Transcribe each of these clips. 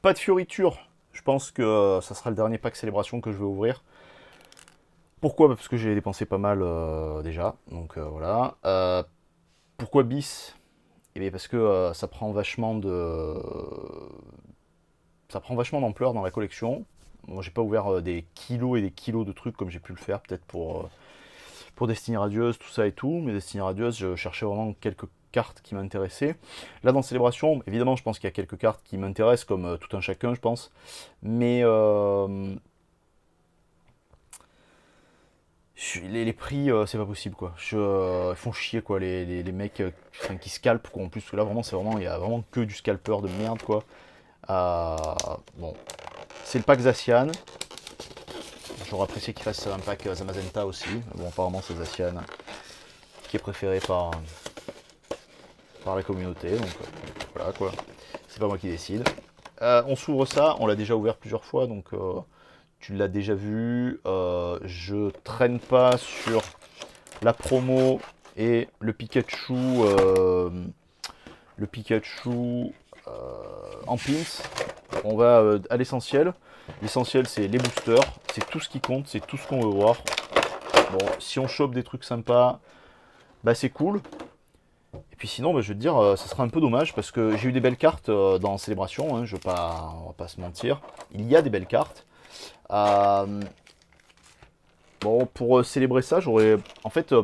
pas de fioritures. Je pense que ça sera le dernier pack célébration que je vais ouvrir. Pourquoi? Parce que j'ai dépensé pas mal déjà. Donc voilà. Pourquoi bis? Eh bien parce que ça prend vachement d'ampleur dans la collection. Moi j'ai pas ouvert des kilos et des kilos de trucs comme j'ai pu le faire peut-être pour Destiny Radieuse, tout ça et tout. Mais Destiny Radieuse, je cherchais vraiment quelques cartes qui m'intéressaient. Là dans Célébration, évidemment je pense qu'il y a quelques cartes qui m'intéressent comme tout un chacun je pense. Mais les prix, c'est pas possible quoi. Ils font chier quoi, les mecs qui scalpent quoi. En plus, là vraiment, il y a vraiment que du scalper de merde quoi. Euh, bon, c'est le pack Zacian. J'aurais apprécié qu'il fasse un pack Zamazenta aussi. Bon, apparemment, c'est Zacian qui est préféré par la communauté. Donc voilà quoi. C'est pas moi qui décide. On s'ouvre ça, on l'a déjà ouvert plusieurs fois donc. Tu l'as déjà vu, je traîne pas sur la promo et le Pikachu en pins. On va à l'essentiel. L'essentiel c'est les boosters, c'est tout ce qui compte, c'est tout ce qu'on veut voir. Bon, si on chope des trucs sympas, bah c'est cool. Et puis sinon, bah, je veux te dire, ça sera un peu dommage parce que j'ai eu des belles cartes dans Célébration, hein, on va pas se mentir. Il y a des belles cartes. Euh, Bon, pour célébrer ça, j'aurais. En fait,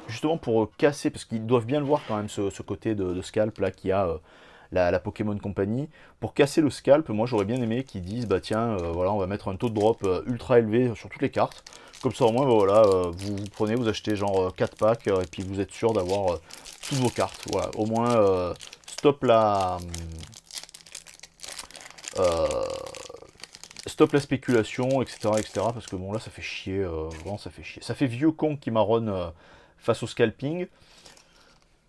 justement pour casser, parce qu'ils doivent bien le voir quand même, ce côté de scalp là qu'il y a la Pokémon Company. Pour casser le scalp, moi j'aurais bien aimé qu'ils disent bah tiens, voilà, on va mettre un taux de drop ultra élevé sur toutes les cartes. Comme ça, au moins, bah, voilà, vous prenez, vous achetez genre 4 packs et puis vous êtes sûr d'avoir toutes vos cartes. Voilà, au moins, stop la. Euh, Stop la spéculation, etc., etc. Parce que bon, là, ça fait chier. Vraiment, ça fait chier. Ça fait vieux con qui marronne face au scalping.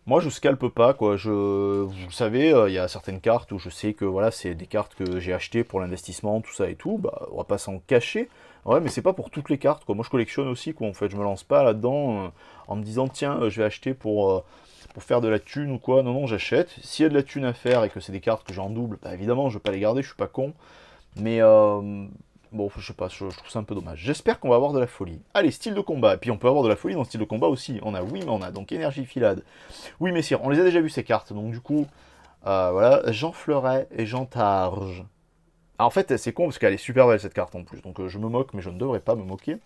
Moi, je scalpe pas, quoi. Vous le savez, il y a certaines cartes où je sais que voilà, c'est des cartes que j'ai achetées pour l'investissement, tout ça et tout. Bah, on va pas s'en cacher. Ouais, mais c'est pas pour toutes les cartes, quoi. Moi, je collectionne aussi, quoi. En fait, je me lance pas là-dedans en me disant, tiens, je vais acheter pour faire de la thune ou quoi. Non, non, j'achète. S'il y a de la thune à faire et que c'est des cartes que j'ai en double, bah évidemment, je vais pas les garder, je suis pas con. Mais bon, je sais pas, je trouve ça un peu dommage. J'espère qu'on va avoir de la folie. Allez, style de combat. Et puis on peut avoir de la folie dans le style de combat aussi. On a oui, mais on a donc énergie filade. Oui, messire, on les a déjà vu ces cartes. Donc du coup, voilà, Jean Fleuret et Jean Targe. Ah, en fait, c'est con parce qu'elle est super belle cette carte en plus. Donc je me moque, mais je ne devrais pas me moquer.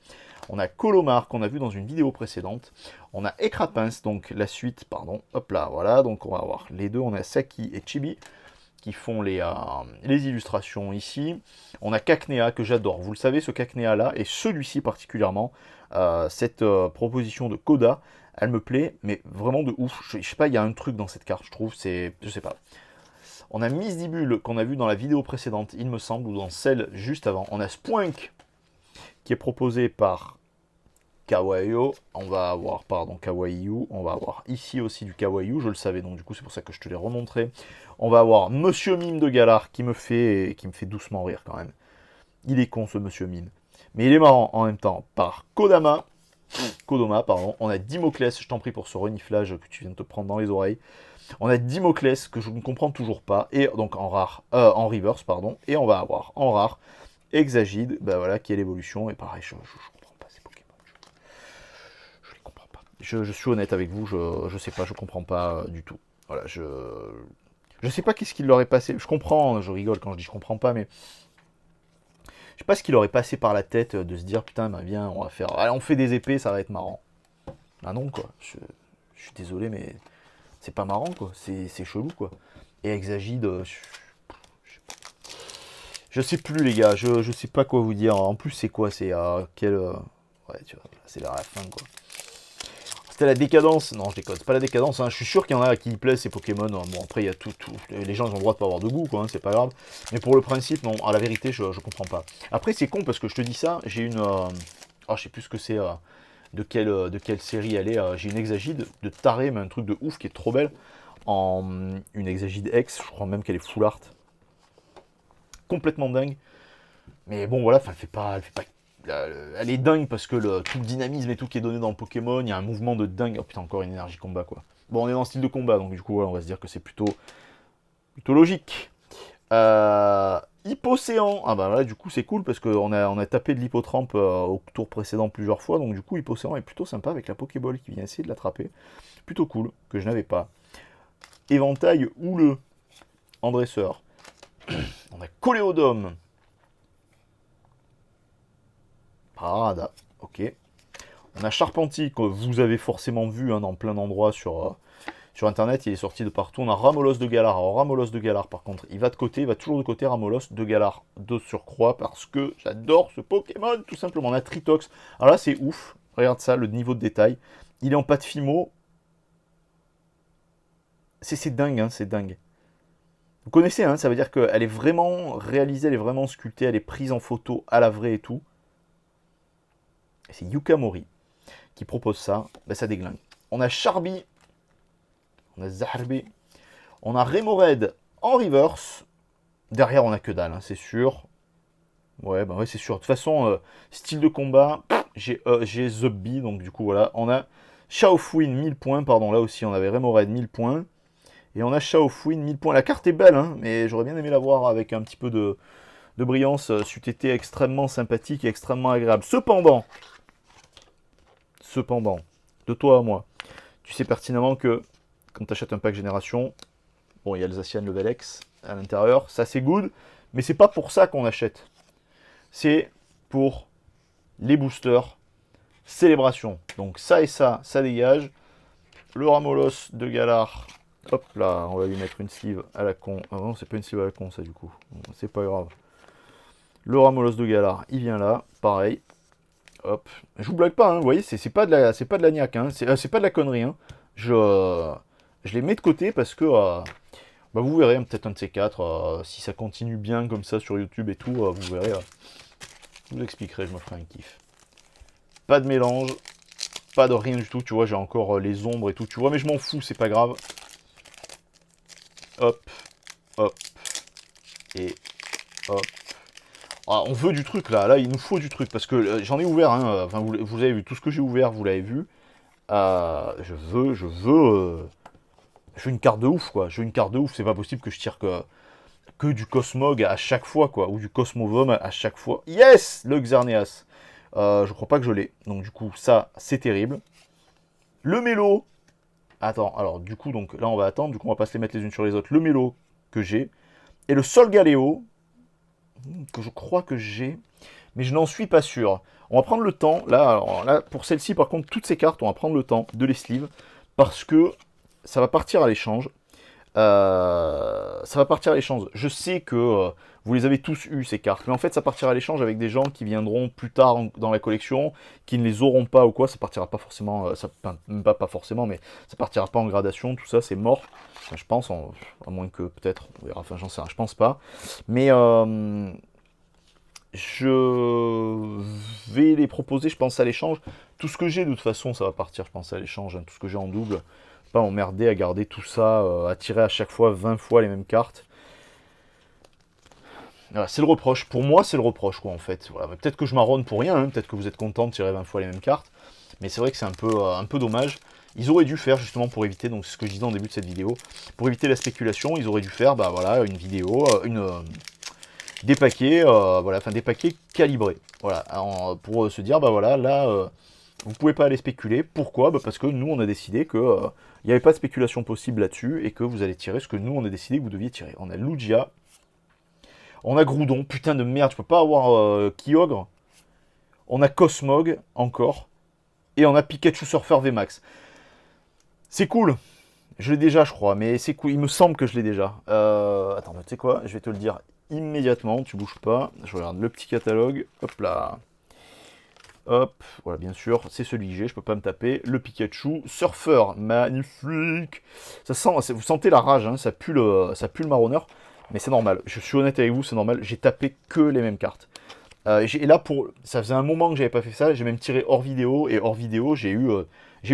On a Colomar qu'on a vu dans une vidéo précédente. On a Écrapince, donc la suite, pardon. Hop là, voilà. Donc on va avoir les deux. On a Saki et Chibi qui font les illustrations ici. On a Cacnea que j'adore. Vous le savez, ce Cacnea là, et celui-ci particulièrement, cette proposition de Coda, elle me plaît, mais vraiment de ouf. Je sais pas, il y a un truc dans cette carte, je trouve, je sais pas. On a Miss Dibule qu'on a vu dans la vidéo précédente, il me semble, ou dans celle juste avant. On a Spoink qui est proposé par Kawaio, on va avoir, pardon, Kawaiiu, on va avoir ici aussi du Kawaiiu, je le savais, donc du coup c'est pour ça que je te l'ai remontré. On va avoir Monsieur Mime de Galar qui me fait doucement rire quand même. Il est con ce Monsieur Mime. Mais il est marrant en même temps. Par Kodoma, pardon. On a Dimoclès, je t'en prie pour ce reniflage que tu viens de te prendre dans les oreilles. On a Dimoclès que je ne comprends toujours pas, et donc en rare, en reverse, pardon. Et on va avoir en rare Exagide, bah voilà, qui est l'évolution, et pareil, je comprends pas ces Pokémon. Je les comprends pas. Je suis honnête avec vous, je sais pas, je comprends pas du tout. Voilà, je sais pas qu'est-ce qu'il leur est passé. Je comprends, je rigole quand je dis je comprends pas, mais je sais pas ce qu'il aurait passé par la tête de se dire putain, bah viens, on va faire. Allez, on fait des épées, ça va être marrant. Ah non, quoi. Je suis désolé, mais c'est pas marrant, quoi. C'est chelou, quoi. Et Exagide, je sais plus, les gars. Je sais pas quoi vous dire. En plus, c'est quoi? C'est quel. Ouais, tu vois, c'est la fin, quoi. C'était la décadence. Non, je déconne, c'est pas la décadence. Hein. Je suis sûr qu'il y en a à qui il plaît ces Pokémon. Bon, après, il y a tout. Les gens ils ont le droit de pas avoir de goût, quoi. Hein, c'est pas grave. Mais pour le principe, non. À la vérité, je comprends pas. Après, c'est con parce que je te dis ça. J'ai une. Oh, je sais plus ce que c'est. De quelle série elle est. J'ai une Exagide de taré, mais un truc de ouf qui est trop belle. En une Exagide X. Je crois même qu'elle est full art. Complètement dingue. Mais bon, voilà, elle fait pas. Elle est dingue parce que tout le dynamisme et tout qui est donné dans le Pokémon, il y a un mouvement de dingue. Oh putain, encore une énergie combat quoi. Bon, on est dans le style de combat, donc du coup, voilà, on va se dire que c'est plutôt logique. Hypocéan. Ah bah là, du coup, c'est cool parce qu'on a tapé de l'hippotrampe au tour précédent plusieurs fois. Donc, du coup, Hypocéan est plutôt sympa avec la Pokéball qui vient essayer de l'attraper. Plutôt cool, que je n'avais pas. Éventail houleux en dresseur. On a Coléodome. Parada, ok. On a Charpentier, que vous avez forcément vu hein, dans plein d'endroits sur internet, il est sorti de partout. On a Ramolos de Galar. Alors Ramolos de Galar, par contre, il va de côté, il va toujours de côté, Ramolos de Galar de surcroît, parce que j'adore ce Pokémon, tout simplement. On a Tritox. Alors là, c'est ouf. Regarde ça, le niveau de détail. Il est en pâte Fimo. C'est dingue, hein, c'est dingue. Vous connaissez, hein, ça veut dire qu'elle est vraiment réalisée, elle est vraiment sculptée, elle est prise en photo à la vraie et tout. C'est Yukamori qui propose ça. Ben, ça déglingue. On a Charby. On a Zaharbi. On a Remoraid en reverse. Derrière, on a que dalle, hein, c'est sûr. Ouais, bah ouais, c'est sûr. De toute façon, style de combat, j'ai The Bee, donc du coup, voilà. On a Shaofuin 1000 points, pardon, là aussi, on avait Remoraid 1000 points. Et on a Shaofuin 1000 points. La carte est belle, hein, mais j'aurais bien aimé la voir avec un petit peu de brillance. C'eût été extrêmement sympathique et extrêmement agréable. Cependant, de toi à moi, tu sais pertinemment que quand tu achètes un pack Génération, bon, il y a Alsacian Level X à l'intérieur, ça c'est good, mais c'est pas pour ça qu'on achète. C'est pour les boosters célébration. Donc ça et ça dégage. Le Ramolos de Galar, hop là, on va lui mettre une sleeve à la con. Ah non, c'est pas une sleeve à la con ça du coup, c'est pas grave. Le Ramolos de Galar, il vient là, pareil. Hop, je vous blague pas, hein, vous voyez, c'est pas de la niaque, hein, c'est pas de la connerie. Hein. Je les mets de côté parce que bah vous verrez, peut-être un de ces quatre, si ça continue bien comme ça sur YouTube et tout, vous verrez, je vous expliquerai, je me ferai un kiff. Pas de mélange, pas de rien du tout, tu vois, j'ai encore les ombres et tout, tu vois, mais je m'en fous, c'est pas grave. Hop, hop, et hop. Ah, on veut du truc là, il nous faut du truc, parce que j'en ai ouvert, hein, enfin vous avez vu, tout ce que j'ai ouvert, vous l'avez vu. Je veux une carte de ouf, quoi. Je veux une carte de ouf, c'est pas possible que je tire que du Cosmog à chaque fois, quoi. Ou du Cosmovom à chaque fois. Yes, le Xerneas. Je crois pas que je l'ai. Donc du coup, ça, c'est terrible. Le Mélo. Attends, alors du coup, donc là, on va attendre. Du coup, on va pas se les mettre les unes sur les autres. Le Mélo que j'ai. Et le Solgaleo, que je crois que j'ai. Mais je n'en suis pas sûr. On va prendre le temps. Là, alors, là pour celle-ci, par contre, toutes ces cartes, on va prendre le temps de les sleeve. Parce que ça va partir à l'échange. Ça va partir à l'échange. Je sais que vous les avez tous eu ces cartes, mais en fait ça partira à l'échange avec des gens qui viendront plus tard dans la collection, qui ne les auront pas ou quoi. Ça partira pas forcément, même pas forcément, mais ça partira pas en gradation. Tout ça c'est mort. Enfin, je pense, à moins que peut-être, on verra. Enfin j'en sais rien, je pense pas. Mais je vais les proposer, je pense, à l'échange. Tout ce que j'ai de toute façon, ça va partir, je pense, à l'échange. Hein. Tout ce que j'ai en double. Pas m'emmerder à garder tout ça, à tirer à chaque fois 20 fois les mêmes cartes. Voilà, c'est le reproche. Pour moi, c'est le reproche, quoi, en fait. Voilà. Peut-être que je marronne pour rien, hein. Peut-être que vous êtes content de tirer 20 fois les mêmes cartes. Mais c'est vrai que c'est un peu dommage. Ils auraient dû faire, justement, pour éviter, donc c'est ce que je disais en début de cette vidéo, pour éviter la spéculation, ils auraient dû faire, bah voilà, une vidéo, des paquets, voilà, enfin des paquets calibrés. Voilà, pour se dire, bah voilà, là, vous pouvez pas aller spéculer. Pourquoi? Bah parce que nous, on a décidé que il n'y avait pas de spéculation possible là-dessus et que vous allez tirer ce que nous, on a décidé que vous deviez tirer. On a Lugia, on a Groudon, putain de merde, je peux pas avoir Kyogre. On a Cosmog, encore. Et on a Pikachu Surfer VMAX. C'est cool. Je l'ai déjà, je crois, mais c'est cool. Il me semble que je l'ai déjà. Attends, tu sais quoi? Je vais te le dire immédiatement, tu bouges pas. Je regarde le petit catalogue. Hop là. Hop, voilà, bien sûr, c'est celui que j'ai, je peux pas me taper. Le Pikachu Surfer, magnifique. Ça sent, vous sentez la rage, hein, ça pue le marronneur, mais c'est normal. Je suis honnête avec vous, c'est normal. J'ai tapé que les mêmes cartes. Et là, ça faisait un moment que j'avais pas fait ça. J'ai même tiré hors vidéo, et hors vidéo, j'ai eu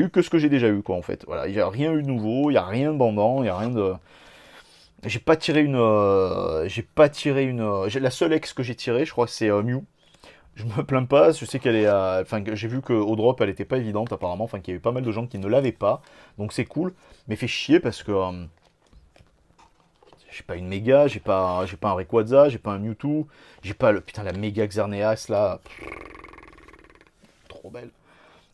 que ce que j'ai déjà eu, quoi, en fait. Voilà, il n'y a rien eu de nouveau, il n'y a rien de bandant, il n'y a rien de. J'ai pas tiré une. La seule ex que j'ai tirée, je crois que c'est Mew. Je me plains pas, je sais qu'elle est. Enfin, j'ai vu qu'au drop, elle était pas évidente apparemment. Enfin, qu'il y avait pas mal de gens qui ne l'avaient pas. Donc c'est cool. Mais fait chier parce que. J'ai pas une méga, j'ai pas un Rayquaza, j'ai pas un Mewtwo, j'ai pas le putain la méga Xerneas là. Trop belle.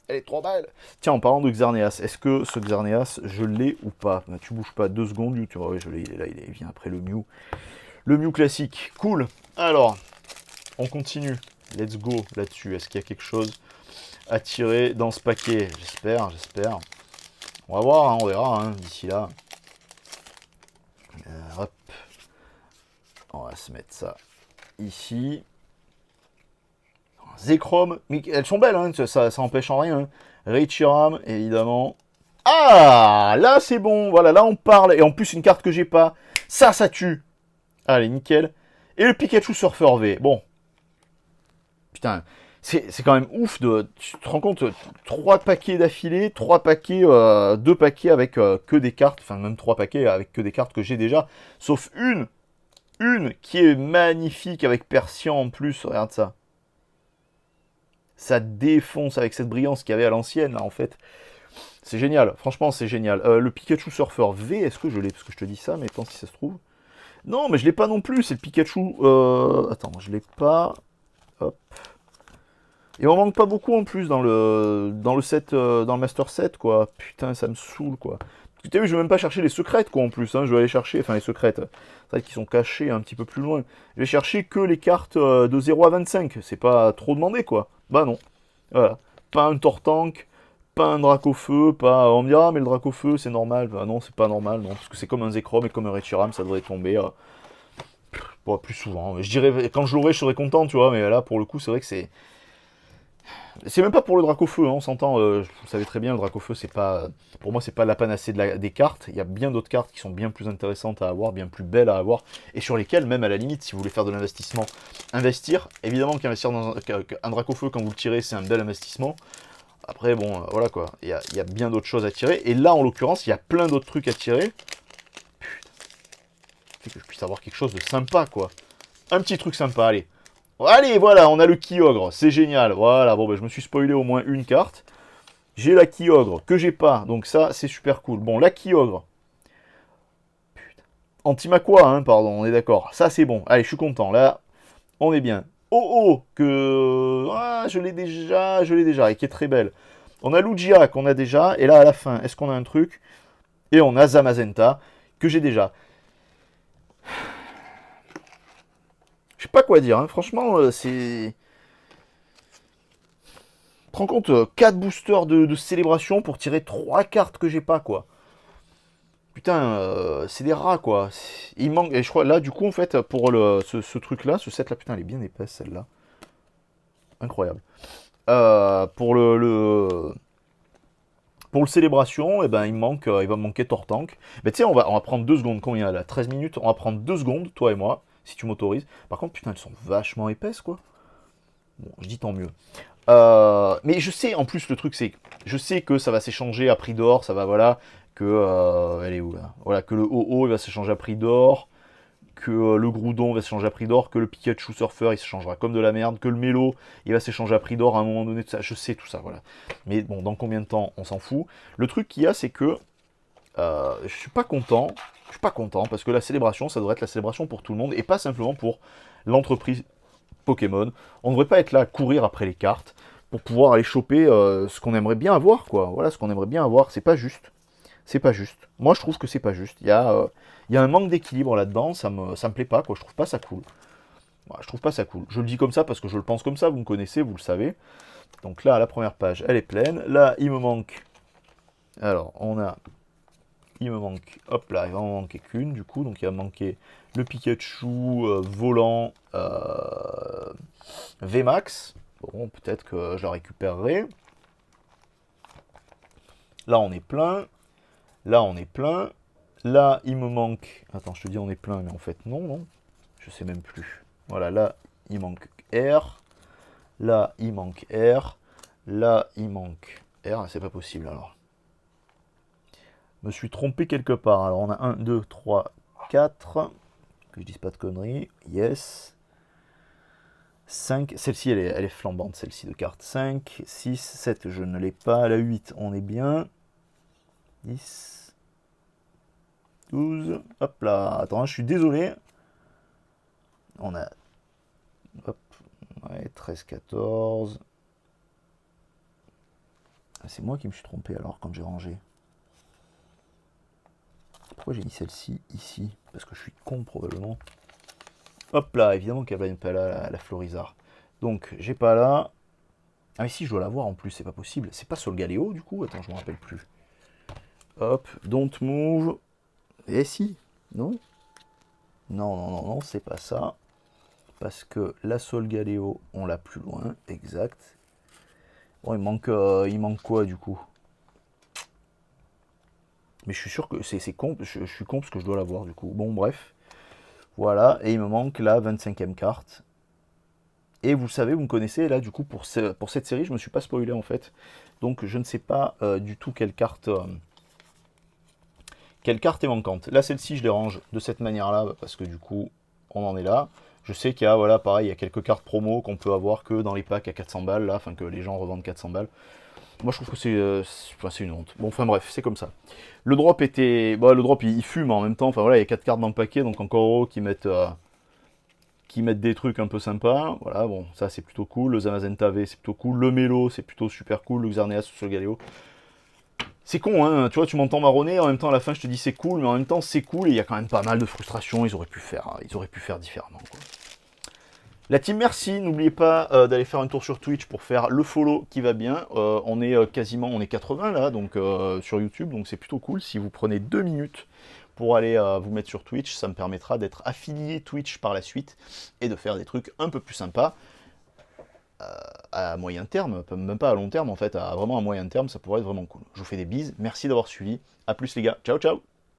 Elle est trop belle. Tiens, en parlant de Xerneas, est-ce que ce Xerneas, je l'ai ou pas? Bah, tu bouges pas 2 secondes, tu vois, ouais, je l'ai, il est là, il vient après le Mew. Le Mew classique, cool. Alors, on continue. Let's go là-dessus. Est-ce qu'il y a quelque chose à tirer dans ce paquet? J'espère, j'espère. On va voir, hein, on verra hein, d'ici là. Hop. On va se mettre ça ici. Zekrom, mais elles sont belles, hein, ça empêche en rien. Hein. Reichiram, évidemment. Ah, là c'est bon, voilà, là on parle. Et en plus, une carte que j'ai pas. Ça tue. Allez, nickel. Et le Pikachu Surfer V. Bon. Putain, c'est quand même ouf de. Tu te rends compte, 3 paquets d'affilée, 2 paquets avec que des cartes, enfin même 3 paquets avec que des cartes que j'ai déjà. Sauf une qui est magnifique avec Persian en plus, regarde ça. Ça défonce avec cette brillance qu'il y avait à l'ancienne, là, en fait. C'est génial, franchement, c'est génial. Le Pikachu Surfer V, est-ce que je l'ai? Parce que je te dis ça, mais attends si ça se trouve. Non, mais je l'ai pas non plus, c'est le Pikachu... Attends, je l'ai pas... Hop. Et on manque pas beaucoup en plus dans le set, dans le Master Set, quoi. Putain, ça me saoule, quoi. Tu as vu, je vais même pas chercher les secrètes, quoi, en plus. Hein. Je vais aller chercher, enfin les secrètes, celles qui sont cachées un petit peu plus loin. Je vais chercher que les cartes de 0 à 25. C'est pas trop demandé, quoi. Bah non. Voilà. Pas un Tortank, pas un Dracofeu, pas... On me dira, ah, mais le Dracofeu, c'est normal. Bah non, c'est pas normal, non. Parce que c'est comme un Zekrom et comme un Reshiram, ça devrait tomber bon, plus souvent. Je dirais, quand je l'aurai, je serais content, tu vois. Mais là, pour le coup, c'est vrai que c'est... C'est même pas pour le Dracofeu, hein, on s'entend, vous savez très bien, le Dracofeu, c'est pas, pour moi, c'est pas la panacée des cartes. Il y a bien d'autres cartes qui sont bien plus intéressantes à avoir, bien plus belles à avoir, et sur lesquelles, même à la limite, si vous voulez faire de l'investissement, investir. Évidemment qu'investir dans un Dracofeu, quand vous le tirez, c'est un bel investissement. Après, bon, voilà quoi, il y a bien d'autres choses à tirer. Et là, en l'occurrence, il y a plein d'autres trucs à tirer. Putain, fait que je puisse avoir quelque chose de sympa, quoi. Un petit truc sympa, allez. Allez, voilà, on a le Kyogre, c'est génial. Voilà, bon, ben, je me suis spoilé au moins une carte. J'ai la Kyogre, que j'ai pas, donc ça, c'est super cool. Bon, la Kyogre. Putain. Antimaqua, hein, pardon, on est d'accord. Ça, c'est bon. Allez, je suis content, là, on est bien. Oh, que... Ah, je l'ai déjà, et qui est très belle. On a Lugia, qu'on a déjà, et là, à la fin, est-ce qu'on a un truc? Et on a Zamazenta, que j'ai déjà. Je sais pas quoi dire, hein. Franchement, c'est... Tu te rends compte, 4 boosters de célébration pour tirer 3 cartes que j'ai pas, quoi. Putain, c'est des rats, quoi. Il manque... Et je crois, là, du coup, en fait, pour ce truc-là, ce set-là, putain, elle est bien épaisse, celle-là. Incroyable. Pour le célébration, eh ben, il va me manquer Tortank. Mais tu sais, on va prendre 2 secondes. Combien là? 13 minutes. On va prendre 2 secondes, toi et moi, si tu m'autorises. Par contre, putain, elles sont vachement épaisses, quoi. Bon, je dis tant mieux. Mais je sais, en plus, le truc, c'est que je sais que ça va s'échanger à prix d'or, ça va, voilà, que, elle est où, là? Voilà, que le OO, il va s'échanger à prix d'or, que le Groudon va s'échanger à prix d'or, que le Pikachu Surfer, il s'échangera comme de la merde, que le Mélo, il va s'échanger à prix d'or à un moment donné, tout ça, je sais tout ça, voilà. Mais bon, dans combien de temps, on s'en fout. Le truc qu'il y a, c'est que je suis pas content, parce que la célébration, ça devrait être la célébration pour tout le monde, et pas simplement pour l'entreprise Pokémon. On ne devrait pas être là à courir après les cartes pour pouvoir aller choper ce qu'on aimerait bien avoir, quoi. Voilà, ce qu'on aimerait bien avoir, c'est pas juste. C'est pas juste. Moi, je trouve que c'est pas juste. Il y a un manque d'équilibre là-dedans, ça me plaît pas, quoi. Je trouve pas ça cool. Voilà, je trouve pas ça cool. Je le dis comme ça parce que je le pense comme ça, vous me connaissez, vous le savez. Donc là, la première page, elle est pleine. Là, il me manque... Alors, il me manque, hop là, il va en manquer qu'une du coup, donc il va me manquer le Pikachu volant VMAX. Bon, peut-être que je la récupérerai. Là, on est plein. Là, on est plein. Là, il me manque... Attends, je te dis on est plein, mais en fait, non. Je sais même plus. Voilà, là, il manque R. Là, il manque R. Là, il manque R. C'est pas possible, alors. Me suis trompé quelque part. Alors on a 1, 2, 3, 4. Que je dise pas de conneries. Yes. 5. Celle-ci, elle est flambante, celle-ci de carte. 5, 6, 7, je ne l'ai pas. La 8, on est bien. 10, 12. Hop là, attends, je suis désolé. On a... Hop, ouais, 13, 14. Ah, c'est moi qui me suis trompé alors quand j'ai rangé. Pourquoi j'ai mis celle-ci ici? Parce que je suis con probablement. Hop là, évidemment qu'elle va pas là, la Florizard. Donc, j'ai pas là. Ah mais si, je dois l'avoir en plus, c'est pas possible. C'est pas Solgaleo du coup? Attends, je me rappelle plus. Hop, don't move. Eh si, non? Non, non, non, non, c'est pas ça. Parce que la Solgaleo, on l'a plus loin, exact. Bon, il manque quoi du coup? Mais je suis sûr que c'est con, je suis con parce que je dois l'avoir du coup. Bon, bref. Voilà, et il me manque la 25e carte. Et vous savez, vous me connaissez, là, du coup, pour cette série, je me suis pas spoilé, en fait. Donc, je ne sais pas du tout quelle carte est manquante. Là, celle-ci, je les range de cette manière-là, parce que du coup, on en est là. Je sais qu'il y a, voilà, pareil, il y a quelques cartes promo qu'on peut avoir que dans les packs à 400 balles, là, enfin, que les gens revendent 400 balles. Moi, je trouve que c'est une honte. Bon, enfin, bref, c'est comme ça. Le drop était... Bon, le drop, il fume en même temps. Enfin, voilà, il y a 4 cartes dans le paquet, donc encore euros qui mettent des trucs un peu sympas. Voilà, bon, ça c'est plutôt cool. Le Zamazenta V, c'est plutôt cool. Le Mélo, c'est plutôt super cool. Le Xerneas sur le Galéo. C'est con, hein. Tu vois, tu m'entends marronner. En même temps, à la fin, je te dis c'est cool, mais en même temps, c'est cool. Et il y a quand même pas mal de frustration. Ils auraient pu faire différemment, quoi. La team, merci. N'oubliez pas d'aller faire un tour sur Twitch pour faire le follow qui va bien. On est on est 80 là, donc sur YouTube, donc c'est plutôt cool. Si vous prenez 2 minutes pour aller vous mettre sur Twitch, ça me permettra d'être affilié Twitch par la suite et de faire des trucs un peu plus sympas à moyen terme, même pas à long terme en fait, vraiment à moyen terme, ça pourrait être vraiment cool. Je vous fais des bises, merci d'avoir suivi. À plus les gars, ciao ciao.